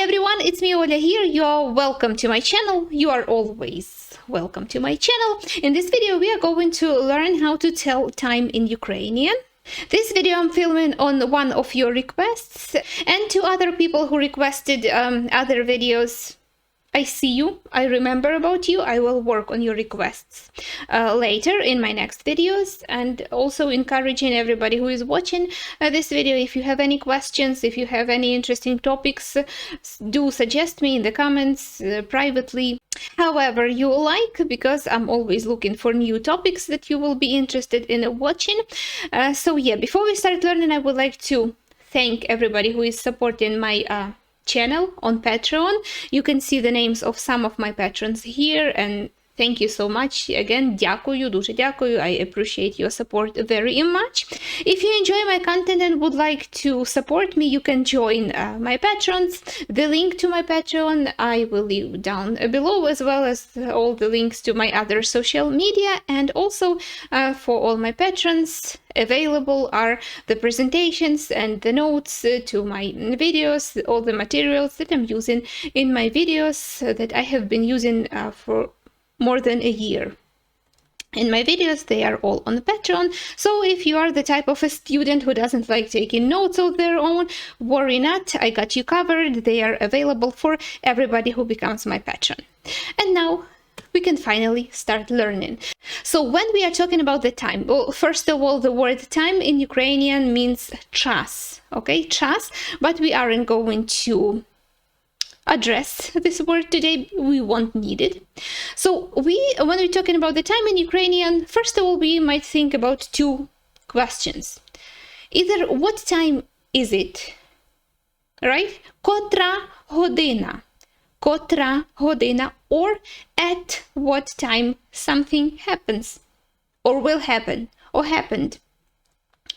everyone, it's me Oля here. You're welcome to my channel. You are always welcome to my channel. In this video we are going to learn how to tell time in Ukrainian. This video I'm filming on one of your requests, and to other people who requested other videos. I see you, I remember about you, I will work on your requests later in my next videos, and also encouraging everybody who is watching this video, if you have any questions, if you have any interesting topics, do suggest me in the comments privately. However you like, because I'm always looking for new topics that you will be interested in watching. So yeah, before we start learning, I would like to thank everybody who is supporting my channel on Patreon. You can see the names of some of my patrons here, and thank you so much again. Дякую, дуже дякую. I appreciate your support very much. If you enjoy my content and would like to support me, you can join my patrons. The link to my Patreon I will leave down below, as well as all the links to my other social media. And also for all my patrons, available are the presentations and the notes to my videos, all the materials that I'm using in my videos that I have been using for more than a year. In my videos, they are all on Patreon, so if you are the type of a student who doesn't like taking notes of their own, worry not, I got you covered. They are available for everybody who becomes my patron. And now we can finally start learning. So when we are talking about the time, well, first of all, the word time in Ukrainian means час, okay, час, but we aren't going to address this word today, we won't need it. So when we're talking about the time in Ukrainian, first of all, we might think about two questions. Either what time is it, right? Котра година, Котра година, or at what time something happens, or will happen, or happened,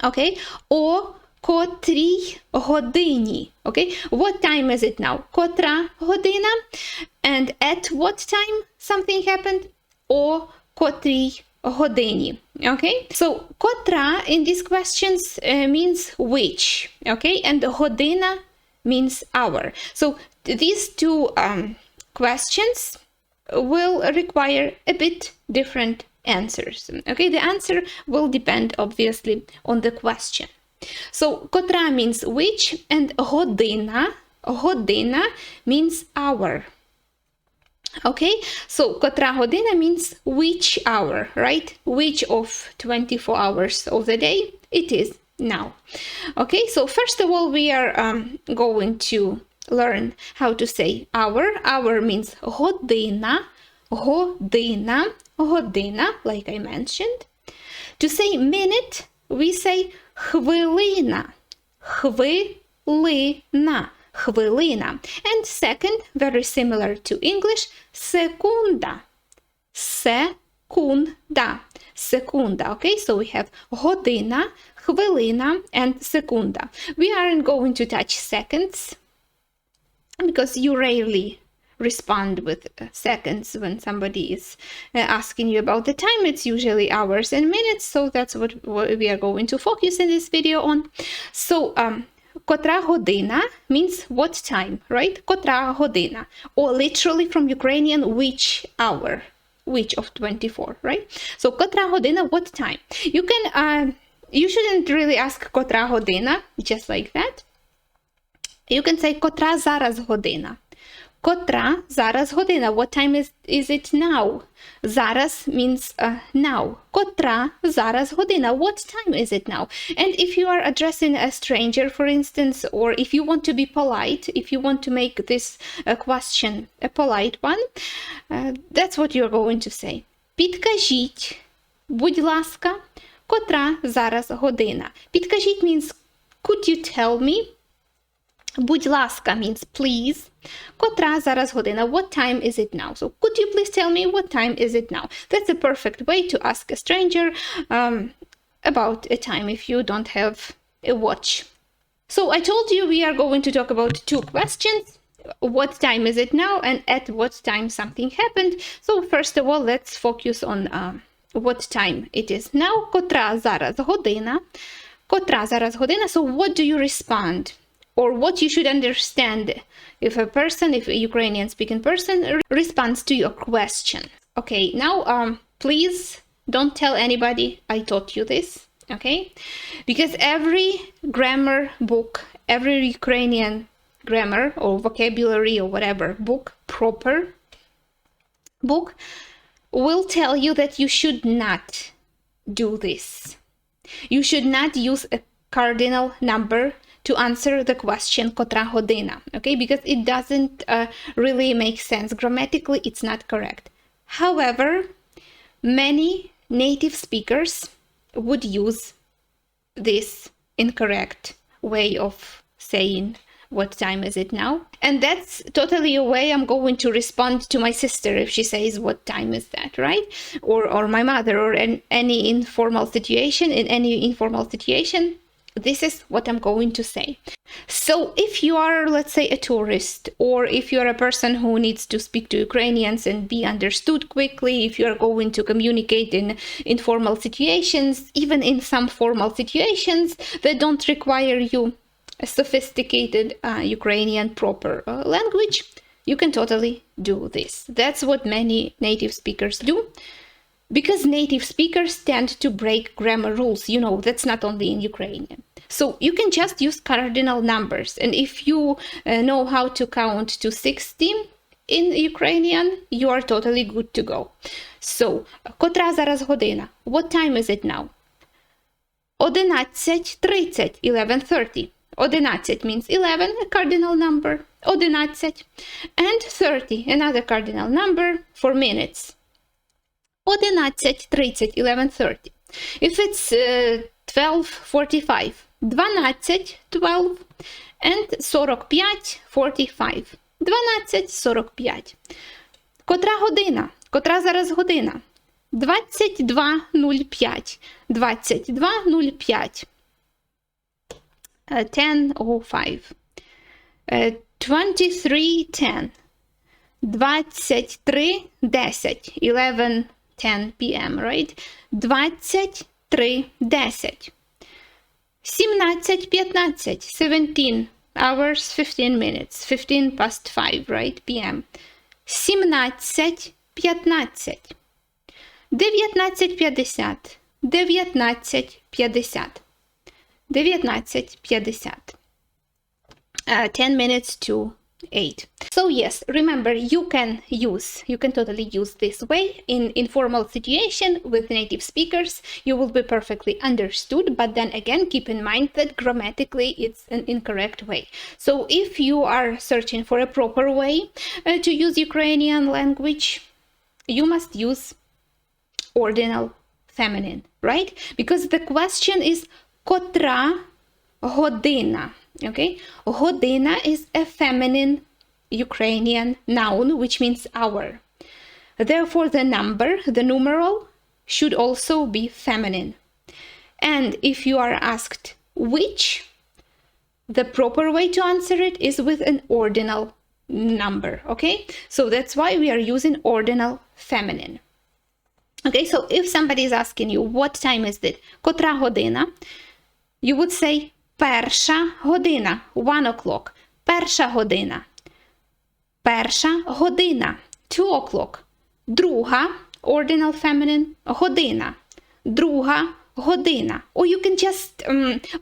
okay? Or котрій годині, okay? What time is it now? Котра година, and at what time something happened, or котрій годині, okay? So котра in these questions means which, okay? And година means hour. So these two questions will require a bit different answers, okay? The answer will depend obviously on the question. So котра means which, and година means hour. Okay, so котра година means which hour, right? Which of 24 hours of the day it is now. Okay, so first of all, we are going to learn how to say hour. Hour means година, like I mentioned. To say minute, we say хвилина, хвилина. And second, very similar to English, секунда, секунda. Okay, so we have година, хвилина, and секунда. We aren't going to touch seconds because you rarely respond with seconds when somebody is asking you about the time. It's usually hours and minutes, so that's what we are going to focus in this video on. So котра година means what time, right? Котра година, or literally from Ukrainian, which hour, which of 24, right? So котра година, what time? You can you shouldn't really ask котра година just like that. You can say котра зараз година. Котра зараз година. What time is it now? Зараз means now. Котра зараз година. What time is it now? And if you are addressing a stranger, for instance, or if you want to be polite, if you want to make this question a polite one, that's what you're going to say. Підкажіть, будь ласка, котра зараз година. Підкажіть means could you tell me? Будь ласка means please. Котра зараз година. What time is it now? So could you please tell me what time is it now? That's a perfect way to ask a stranger about a time if you don't have a watch. So I told you we are going to talk about two questions. What time is it now, and at what time something happened. So first of all, let's focus on what time it is now. Котра зараз година. Котра зараз година. So what do you respond? or what you should understand if a Ukrainian speaking person responds to your question. Okay, now please don't tell anybody I taught you this, okay? Because every grammar book, every Ukrainian grammar or vocabulary or whatever book, proper book, will tell you that you should not do this. You should not use a cardinal number to answer the question Котра година, okay? Because it doesn't really make sense. Grammatically, it's not correct. However, many native speakers would use this incorrect way of saying what time is it now, and that's totally a way I'm going to respond to my sister if she says what time is that, right? Or my mother, or in any informal situation. This is what I'm going to say. So if you are, let's say, a tourist, or if you're a person who needs to speak to Ukrainians and be understood quickly, if you're going to communicate in informal situations, even in some formal situations that don't require you a sophisticated Ukrainian proper language, you can totally do this. That's what many native speakers do. Because native speakers tend to break grammar rules, you know, that's not only in Ukrainian. So you can just use cardinal numbers. And if you know how to count to 60 in Ukrainian, you are totally good to go. So, Котра зараз година? What time is it now? 11:30, 11:30. 11 means 11, a cardinal number. 11. And 30, another cardinal number for minutes. 11:30, 11:30. If it's 12:45, 12, and 45, 45. 12:45. Котра година? Котра зараз година? 22:05. 22:05. 10:05. 23:10. 23:10. 11:10 p.m., right? 23:10. 17:15. 17 hours, 15 minutes. 15 past 5, right? p.m. 17:15. 19:50. 19:50. 19:50. 10 minutes to 8. So yes, remember, you can totally use this way in informal situation with native speakers. You will be perfectly understood, but then again, keep in mind that grammatically it's an incorrect way. So if you are searching for a proper way to use Ukrainian language, you must use ordinal feminine, right? Because the question is Котра година, okay? Година is a feminine Ukrainian noun, which means hour. Therefore, the number, the numeral, should also be feminine. And if you are asked which, the proper way to answer it is with an ordinal number, okay? So that's why we are using ordinal feminine. Okay, so if somebody is asking you, what time is it? Котра година? You would say перша година, 1 o'clock. Перша година. Перша година, 2 o'clock. Друга, ordinal feminine, година. Друга година. Or you can just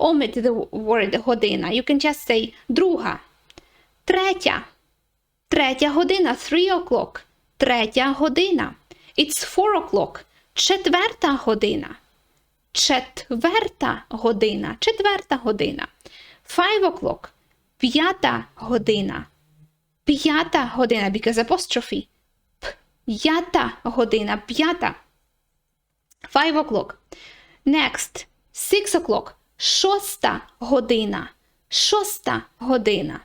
omit the word година. You can just say друга. Третя. Третя година, 3 o'clock. Третя година. It's 4 o'clock. Четверта година. Четверта година. Четверта година. 5 o'clock. П'ята година. П'ята година, because apostrophe. П'ята година. П'ята. 5 o'clock. Next. 6 o'clock. Шоста година. Шоста година.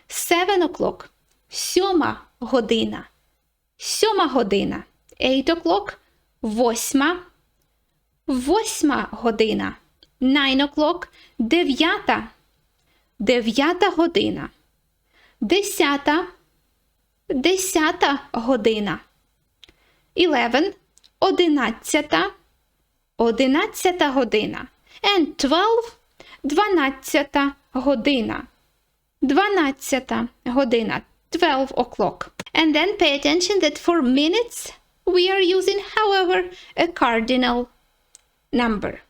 7 o'clock. Сьома година. Сьома година. 8 o'clock. Восьма. Восьма година. 9 o'clock. Дев'ята. Дев'ята година. Десята. Десята година. 11. Одинадцята. Одинадцята година. And 12. Дванадцята година. 12 година. 12 o'clock. And then pay attention that for minutes we are using, however, a cardinal number.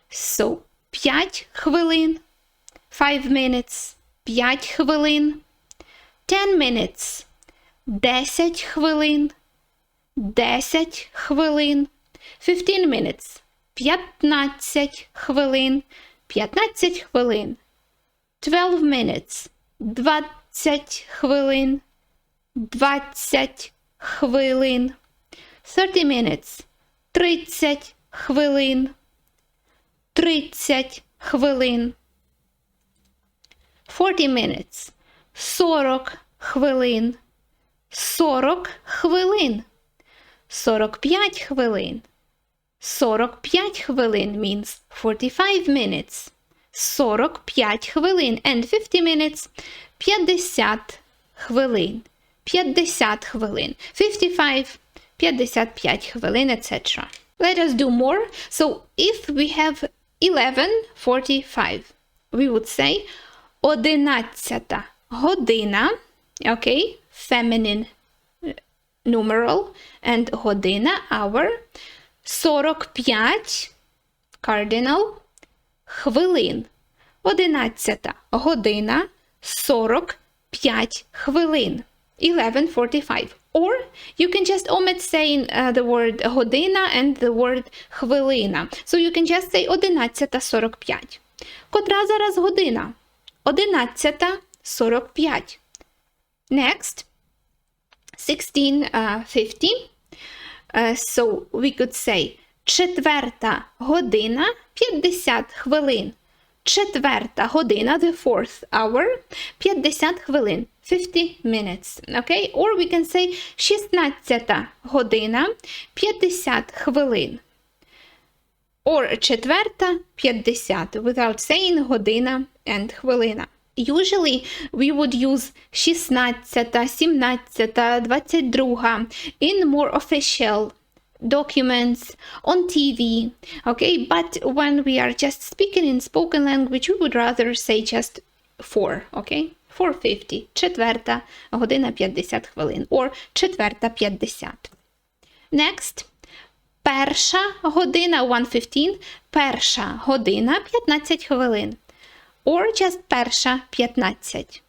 So, 5 хвилин, 5 minutes, 5 хвилин, 10 minutes, 10 хвилин, 10 хвилин, 15 minutes, 15 хвилин, 15 хвилин, 12 minutes, 20 хвилин, 20 хвилин, 30 minutes, 30 хвилин, 30 хвилин, 40 minutes, 40 хвилин, 40 хвилин, 45 хвилин, 45 хвилин means 45 minutes, 45 хвилин, and 50 minutes, 50 хвилин, 50 хвилин, 55, 55 хвилин, etc. Let us do more. So if we have 11:45, we would say 11 година, okay, feminine numeral, and година, hour, 45, cardinal, хвилин. 11 година, 45 хвилин. 11:45. Or you can just omit saying the word година and the word хвилина. So you can just say 11:45. Котра зараз година? 11:45. Next, 16:50. So we could say 4 година, 50 хвилин. 4 година, the 4th hour, 50 хвилин, 50 minutes, okay? Or we can say 16 година, 50 хвилин. Or 4 50 without saying година and хвилина. Usually we would use 16, 17, 22 in more official documents, on TV, okay? But when we are just speaking in spoken language, we would rather say just 4, okay? 4:50, 4 година 50 хвилин, or 4:50. Next, 1 година, 1:15, 1 година 15 хвилин, or just 1:15.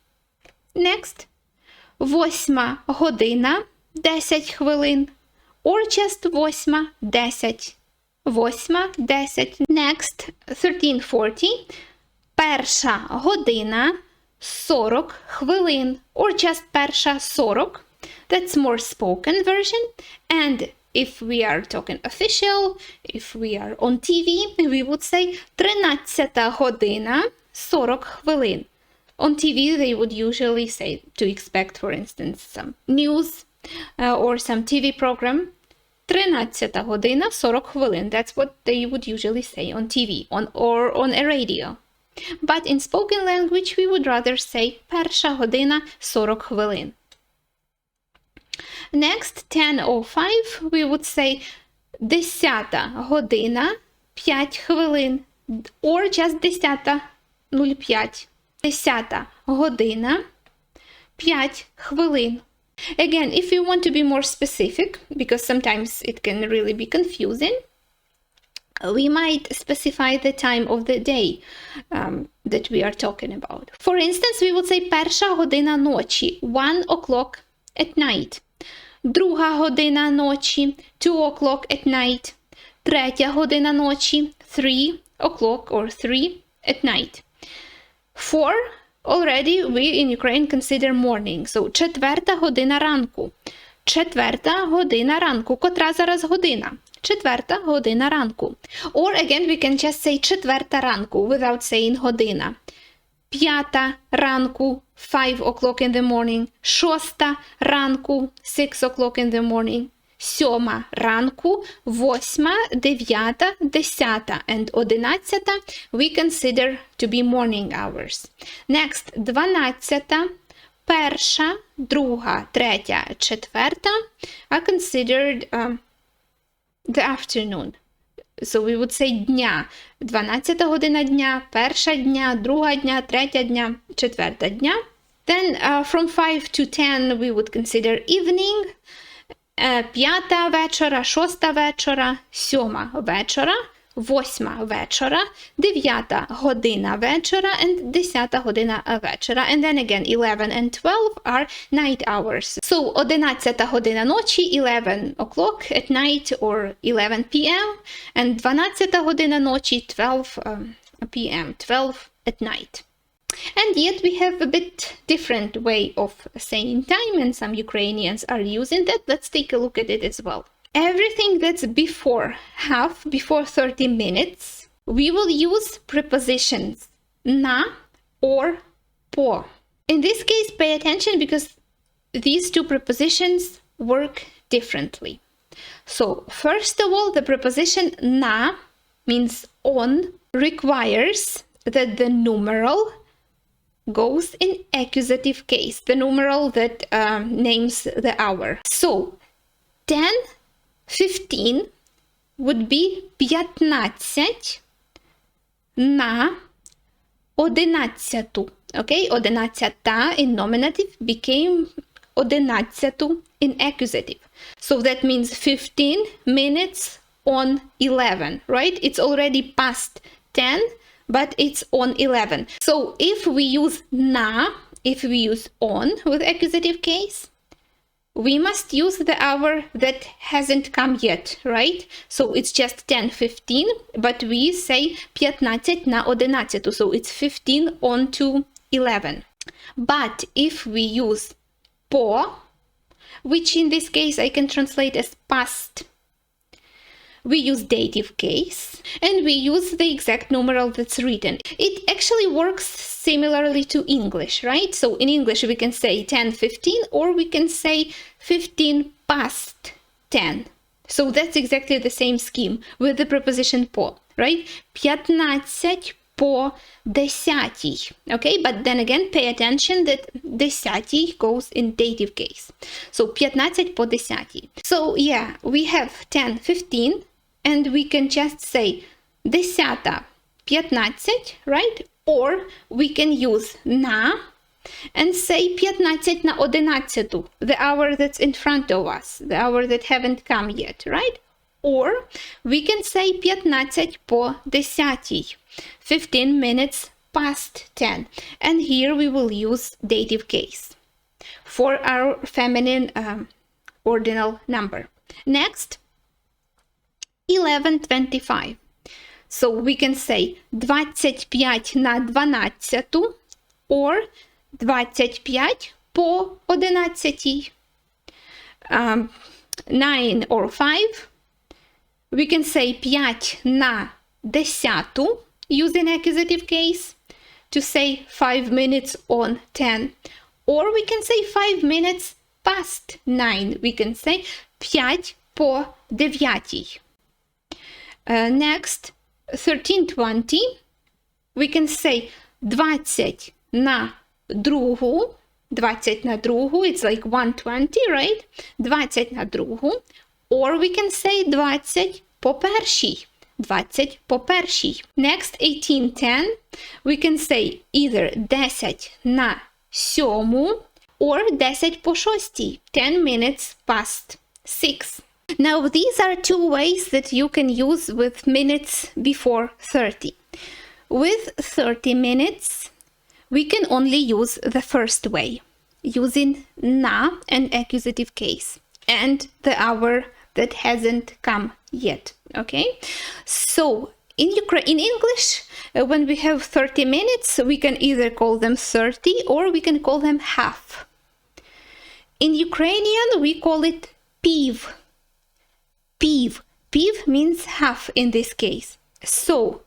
Next, 8 година 10 хвилин, or just 8:10. 8:10. Next, 13:40. 1 година 40 хвилин, or just 1:40. That's more spoken version. And if we are talking official, if we are on TV, we would say 13 година 40 хвилин. On TV, they would usually say to expect, for instance, some news or some TV program. 13 година 40 хвилин. That's what they would usually say on TV or on a radio. But in spoken language, we would rather say 1 година 40 хвилин. Next, 10:05, we would say 10 година 5 хвилин, or just 10:05. 10 година 5 хвилин. Again, if you want to be more specific, because sometimes it can really be confusing, we might specify the time of the day that we are talking about. For instance, we would say 1 година ночі, 1 o'clock at night. 2 година ночі, 2 o'clock at night. 3 година ночі, 3 o'clock or 3 at night. 4, already we in Ukraine consider morning. So 4 година ранку. 4 година ранку. Котра зараз година? 4 година ранку. Or again, we can just say 4 ранку without saying година. 5 ранку, 5 o'clock in the morning. 6 ранку, 6 o'clock in the morning. 7 ранку, 8, 9, 10 and 11 we consider to be morning hours. Next, 12, 1, 2, 3, 4 are considered the afternoon. So we would say дня. 12 година дня, перша дня, друга дня, третя дня, четверта дня. Then from 5 to 10 we would consider evening. П'ята вечора, шоста вечора, сьома вечора, восьма вечора, дев'ята година вечора, and десята година вечора. And then again 11 and 12 are night hours. So 11 година ночі, 11 o'clock at night or 11 p.m. and 12 година ночі, 12 p.m., 12 at night. And yet we have a bit different way of saying time, and some Ukrainians are using that. Let's take a look at it as well. Everything that's before half, before 30 minutes, we will use prepositions na or po. In this case, pay attention because these two prepositions work differently. So first of all, the preposition na means on requires that the numeral goes in accusative case, the numeral that names the hour. So 10, 15 would be 15 на 11. Okay, 11 in nominative became 11 in accusative. So that means 15 minutes on 11, right? It's already past 10, but it's on 11. So if we use na, if we use on with accusative case, we must use the hour that hasn't come yet, right? So it's just 10:15, but we say 15 на 11, so it's 15 on to 11. But if we use po, which in this case I can translate as past, we use dative case, and we use the exact numeral that's written. It actually works similarly to English, right? So in English we can say 10:15, or we can say 15 past 10. So that's exactly the same scheme with the preposition po, right? 15 по 10. Okay, but then again, pay attention that 10 goes in dative case. So 15 по 10. So yeah, we have 10, 15, and we can just say 10, 15, right? Or we can use na and say 15 на 11, the hour that's in front of us, the hour that haven't come yet, right? Or we can say 15 по 10, 15 minutes past 10. And here we will use dative case for our feminine ordinal number. Next, 11:25. So we can say 25 на 12 or 25 по 11. 9 or 5. We can say 5 на 10 using accusative case to say 5 minutes on 10. Or we can say 5 minutes past 9. We can say 5 по 9. Next, 13:20. We can say 20 на другу. 20 на другу. It's like 120, right? 20 на другу. Or we can say 20 по першій. 20 по першій. Next, 18:10. We can say either 10 на сьому or 10 по шостій. 10 minutes past 6. Now, these are two ways that you can use with minutes before 30. With 30 minutes, we can only use the first way, using na and accusative case, and the hour that hasn't come yet, okay? So, in English, when we have 30 minutes, we can either call them 30 or we can call them half. In Ukrainian, we call it piv. Piv. Piv means half in this case. So,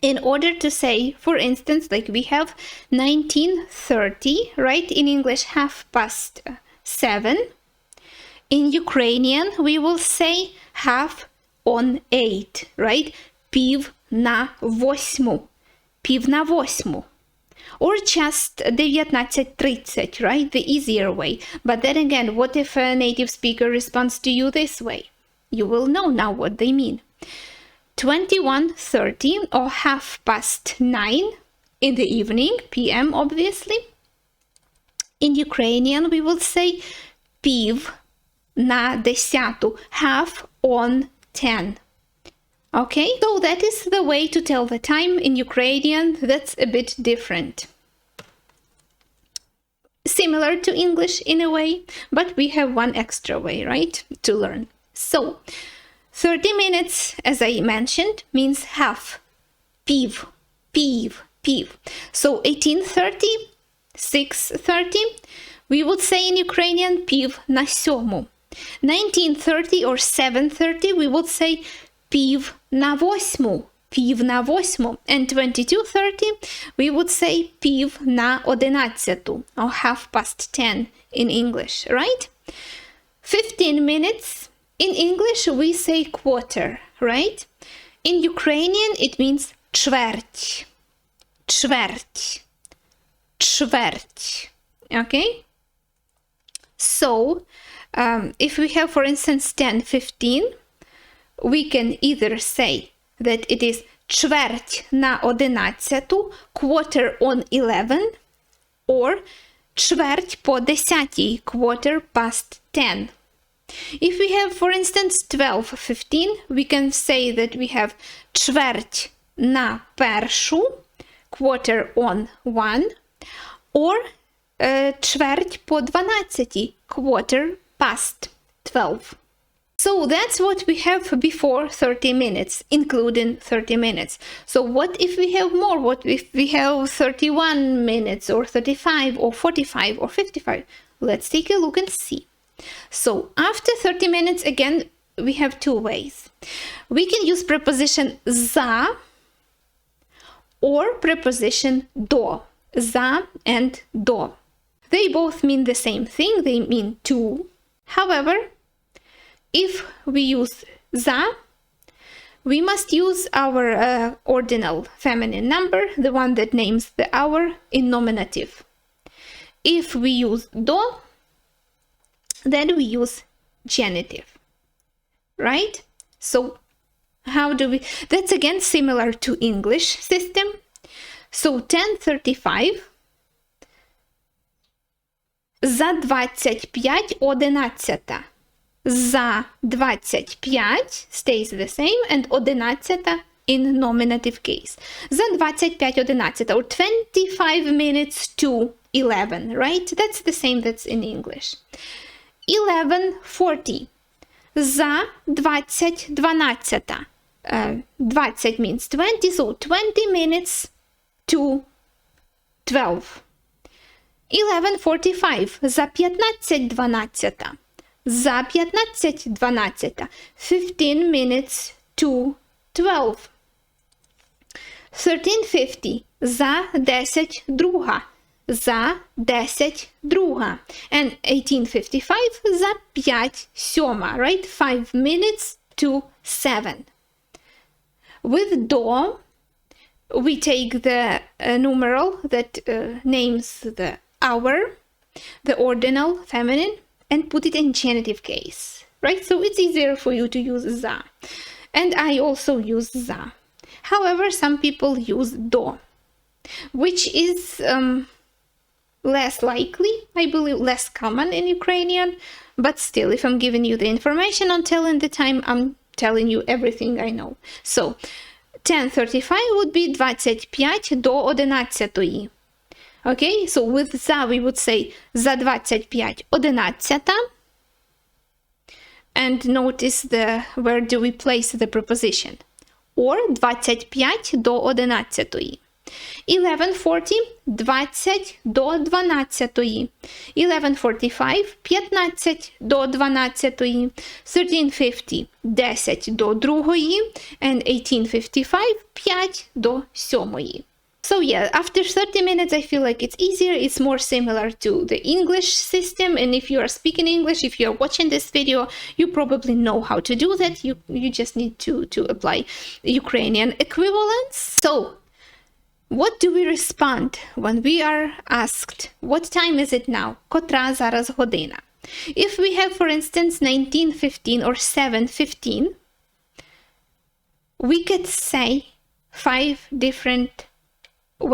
in order to say, for instance, like we have 19:30, right? In English, 7:30. In Ukrainian, we will say 7:30, right? Пів на 8. Пів на 8. Or just 19:30, right? The easier way. But then again, what if a native speaker responds to you this way? You will know now what they mean. 21:30 or 9:30 in the evening, PM obviously. In Ukrainian we will say пів на 10, 10:30. Okay, so that is the way to tell the time in Ukrainian. That's a bit different. Similar to English in a way, but we have one extra way, right, to learn. So 30 minutes, as I mentioned, means half. Пів, пів. So 18:30, 6:30, we would say in Ukrainian пів на 7. 19:30 or 7:30, we would say пів на 8. Пів на 8. And 22:30, we would say пів на 11 or 10:30 in English, right? 15 minutes. In English, we say quarter, right? In Ukrainian, it means чверть. Чверть. Чверть. Okay? So, if we have, for instance, 10:15, we can either say that it is чверть на 11, quarter on 11, or чверть по 10, quarter past 10. If we have, for instance, 12:15, we can say that we have чверть на 1, quarter on 1, or чверть по 12, quarter past 12. So that's what we have before 30 minutes, including 30 minutes. So what if we have more? What if we have 31 minutes or 35 or 45 or 55? Let's take a look and see. So after 30 minutes, again, we have two ways. We can use preposition за or preposition до. За and до. They both mean the same thing. They mean to. However, if we use за, we must use our ordinal feminine number, the one that names the hour, in nominative. If we use до, then we use genitive, right? So how do we, that's again similar to English system. So 10:35, за 25:11. За 25 stays the same, and 11 in nominative case. За 25:11 or 25 minutes to 11, right? That's the same that's in English. 11:40. За 20:12. 20 means 20, so 20 minutes to 12. 11:45. За 15:12. За 15:12. 15 minutes to 12. 13:50. За 10:02. За 10:02. And 18:55. За 5:07, right? 5 minutes to 7. With до, we take the numeral that names the hour, the ordinal feminine, and put it in genitive case, right? So it's easier for you to use за. And I also use за. However, some people use до, which is less likely, I believe, less common in Ukrainian, but still, if I'm giving you the information on telling the time, I'm telling you everything I know. So 10:35 would be 25 до 11. Okay, so with за we would say за 25:11. And notice where do we place the preposition. Or 25 до 11. 11:40 20 до 12. 11:45 15 до 12. 13:50 10 до 2. And 18:55 5 до 7. So yeah, after 30 minutes, I feel like it's easier. It's more similar to the English system. And if you are speaking English, if you are watching this video, you probably know how to do that. You just need to apply Ukrainian equivalents. So what do we respond when we are asked, what time is it now? Котра зараз година? If we have, for instance, 19:15 or 7:15, we could say 5 different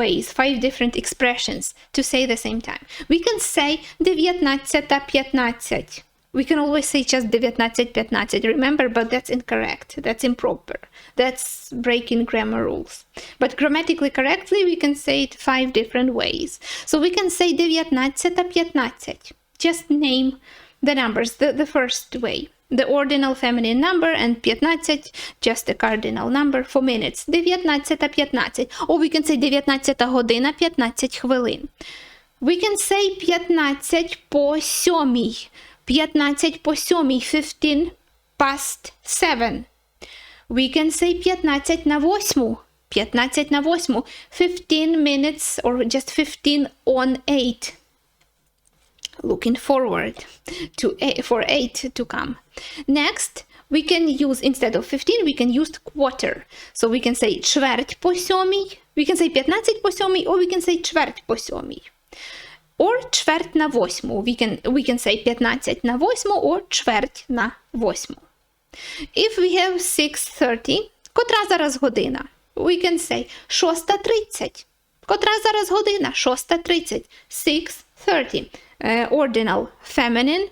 ways, 5 different expressions to say the same time. We can say 19:15. We can always say just 19:15, remember, but that's incorrect. That's improper. That's breaking grammar rules. But grammatically correctly, we can say it 5 different ways. So we can say 19:15. Just name the numbers the first way. The ordinal feminine number, and 15, just a cardinal number for minutes. 19:15. Or we can say 19 година 15 хвилин. We can say 15 по 7. 15 по 7, 15 past 7. We can say 15 на 8. 15 на 8, 15 minutes or just 15 on 8. Looking forward to for 8 to come. Next, we can use, instead of 15, we can use quarter. So we can say чверть по 7, we can say 15 по 7, or we can say чверть по 7. Or чверть на 8. We can say 15 на 8 or чверть на 8. If we have 6:30, котра зараз година? We can say 6:30. Котра зараз година? 6:30. 6:30. Ordinal feminine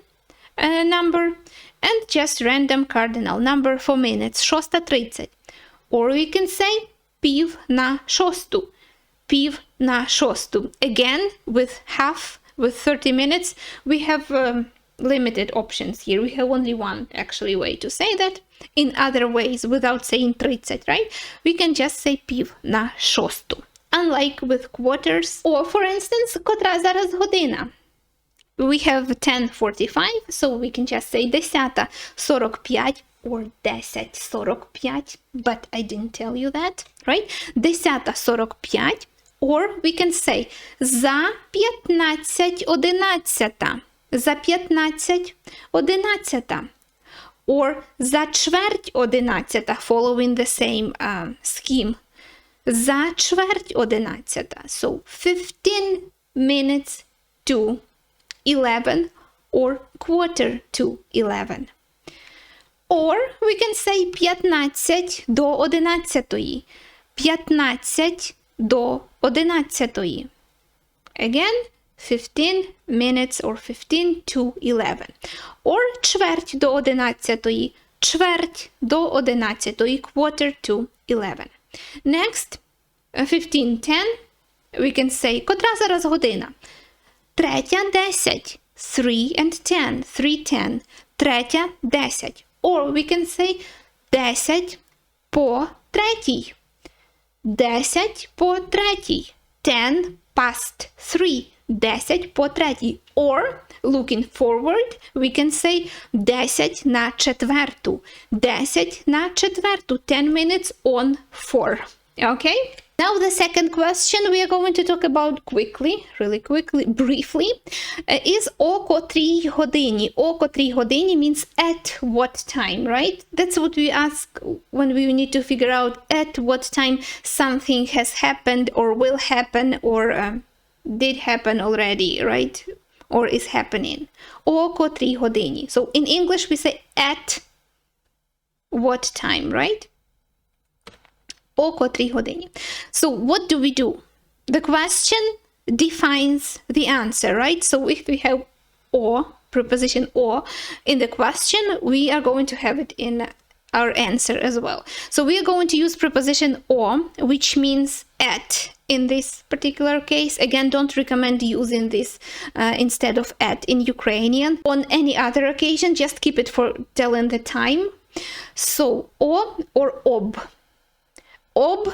number and just random cardinal number for minutes. 6:30. Or we can say пів на шосту. Пів на шосту. Again, with half, with 30 minutes, we have limited options here. We have only one actually way to say that. In other ways, without saying 30, right? We can just say пів на шосту. Unlike with quarters. Or, for instance, котра зараз година? We have 10:45, so we can just say 10:45 or 10:45, but I didn't tell you that, right? 10:45, or we can say за 15:11. За 15:11. Or за чверть 11, following the same scheme. За чверть 11. So 15 minutes to 11 or quarter to 11. Or we can say 15 до 11. 15 до 11. Again, 15 minutes or 15 to 11. Or чверть до 11. Чверть до 11. Quarter to 11. Next, 15:10. We can say котра зараз година? 3:10. 3:10. 3:10. 3:10. Or we can say 10 по 3. 10 по 3. 10 past 3. 10 по 3. Or, looking forward, we can say 10 на четверту. 10 на четверту. 10 minutes on 4. Okay? Now the second question we are going to talk about quickly, really quickly, briefly, is о котрій годині. О котрій годині means at what time, right? That's what we ask when we need to figure out at what time something has happened or will happen or did happen already, right? Or is happening. О котрій годині. So in English we say at what time, right? О котрій годині. So what do we do? The question defines the answer, right? So if we have о, preposition о, in the question, we are going to have it in our answer as well. So we are going to use preposition о, which means at in this particular case. Again, don't recommend using this instead of at in Ukrainian. On any other occasion, just keep it for telling the time. So о or об. Ob,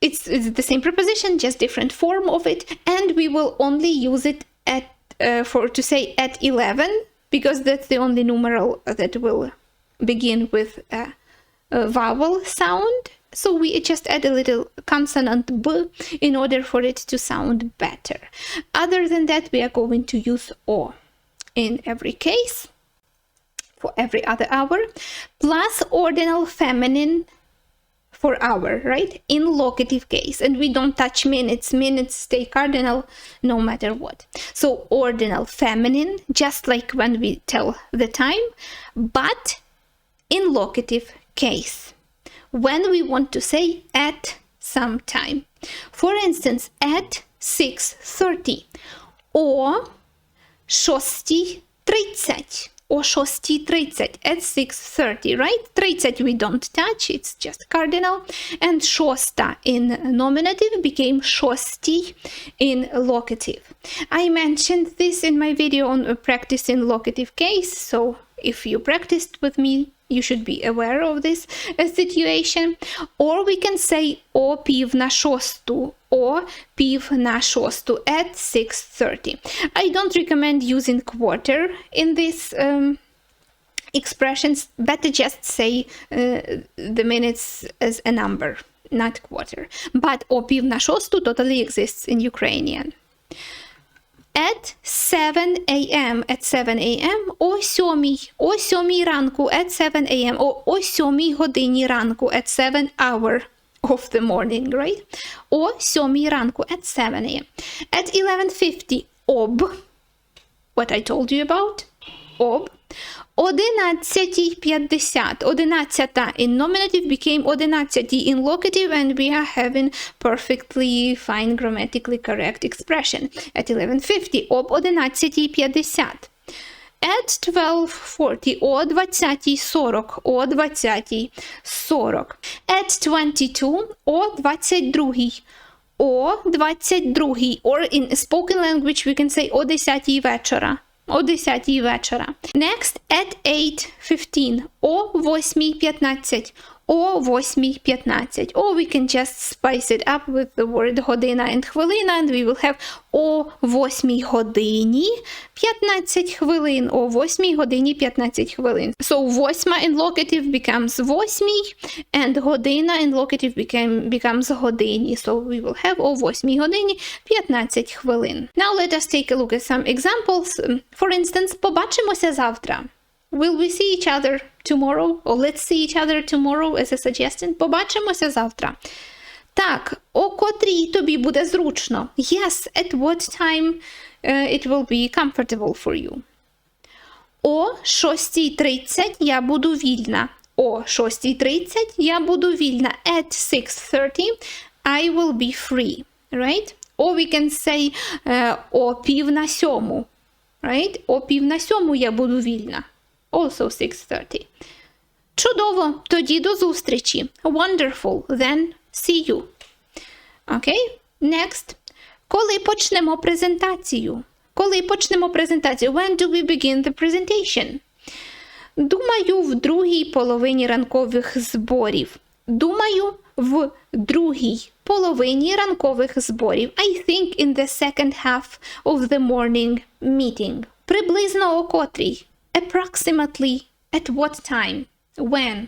it's the same preposition, just different form of it, and we will only use it at to say at 11, because that's the only numeral that will begin with a vowel sound. So we just add a little consonant b in order for it to sound better. Other than that, we are going to use o in every case, for every other hour, plus ordinal feminine for hour, right? In locative case, and we don't touch minutes. Minutes stay cardinal no matter what. So ordinal feminine, just like when we tell the time, but in locative case. when we want to say at some time. For instance, at 6:30 or 6:30 or 6:30 at 6:30, right? 30 we don't touch, it's just cardinal. And shosta in nominative became shosti in locative. I mentioned this in my video on practicing locative case, so if you practiced with me, you should be aware of this situation. Or we can say o пів на шосту or пів на шосту at 6:30. I don't recommend using quarter in this expressions. Better just say the minutes as a number, not quarter. But o пів на шосту totally exists in Ukrainian. At 7 a.m. At 7 a.m. О 7 ранку at 7 a.m. О 7 годині ранку at 7 hour of the morning, right? О 7 ранку at 7 a.m. At 11:50 об, what I told you about, об. 11:50. 11 in nominative became 11 in locative, and we are having perfectly fine grammatically correct expression. At 11:50 об 11:50. At 12:40 о 20:40 о 20:40. At 22 о 22 о 22, or in spoken language we can say о 10 вечора. О 10 вечора. Next, at 8:15. О 8:15. О 8:15. Or we can just spice it up with the word година and хвилина, and we will have о 8 годині 15 хвилин. О 8 годині 15 хвилин. So 8 in locative becomes 8, and година in locative becomes годині. So we will have о 8 годині 15 хвилин. Now let us take a look at some examples. For instance, побачимося завтра. Will we see each other tomorrow? Or let's see each other tomorrow as a suggestion. Побачимося завтра. Так, о котрій тобі буде зручно? Yes, at what time it will be comfortable for you. О 6:30 я буду вільна. О 6:30 я буду вільна. At 6:30 I will be free. Right? Or we can say о 6:45. Right? О 6:45 я буду вільна. Also 6:30. Чудово, тоді до зустрічі. Wonderful, then see you. Okay? Next. Коли почнемо презентацію? Коли почнемо презентацію? When do we begin the presentation? Думаю, в другій половині ранкових зборів. Думаю, в другій половині ранкових зборів. I think in the second half of the morning meeting. Приблизно о котрій? Approximately at what time? When?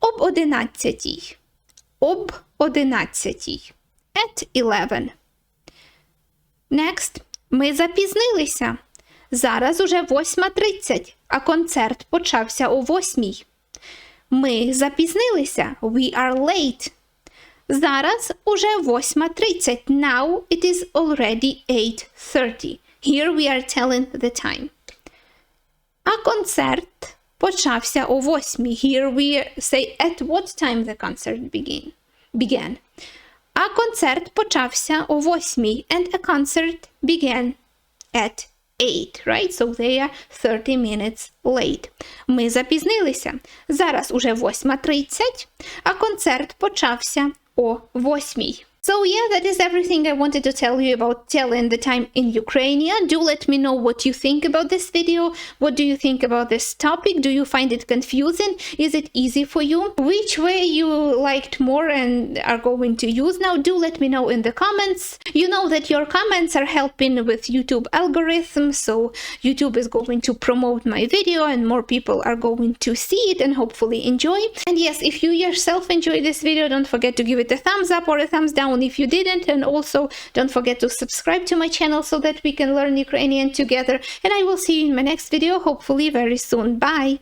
Об 11. Об 11. At 11. Next. Ми запізнилися. Зараз уже 8:30, а концерт почався о 8. Ми запізнилися. We are late. Зараз уже 8:30. Now it is already 8:30. Here we are telling the time. А концерт почався о 8. Here we say at what time the concert began. А концерт почався о 8. And a concert began at 8, right? So they are 30 minutes late. Ми запізнилися. Зараз уже 8:30, а концерт почався о 8. So yeah, that is everything I wanted to tell you about telling the time in Ukrainian. Do let me know what you think about this video. What do you think about this topic? Do you find it confusing? Is it easy for you? Which way you liked more and are going to use now? Do let me know in the comments. You know that your comments are helping with YouTube algorithm, so YouTube is going to promote my video and more people are going to see it and hopefully enjoy. And yes, if you yourself enjoyed this video, don't forget to give it a thumbs up or a thumbs down if you didn't, and also don't forget to subscribe to my channel so that we can learn Ukrainian together, and I will see you in my next video hopefully very soon. Bye!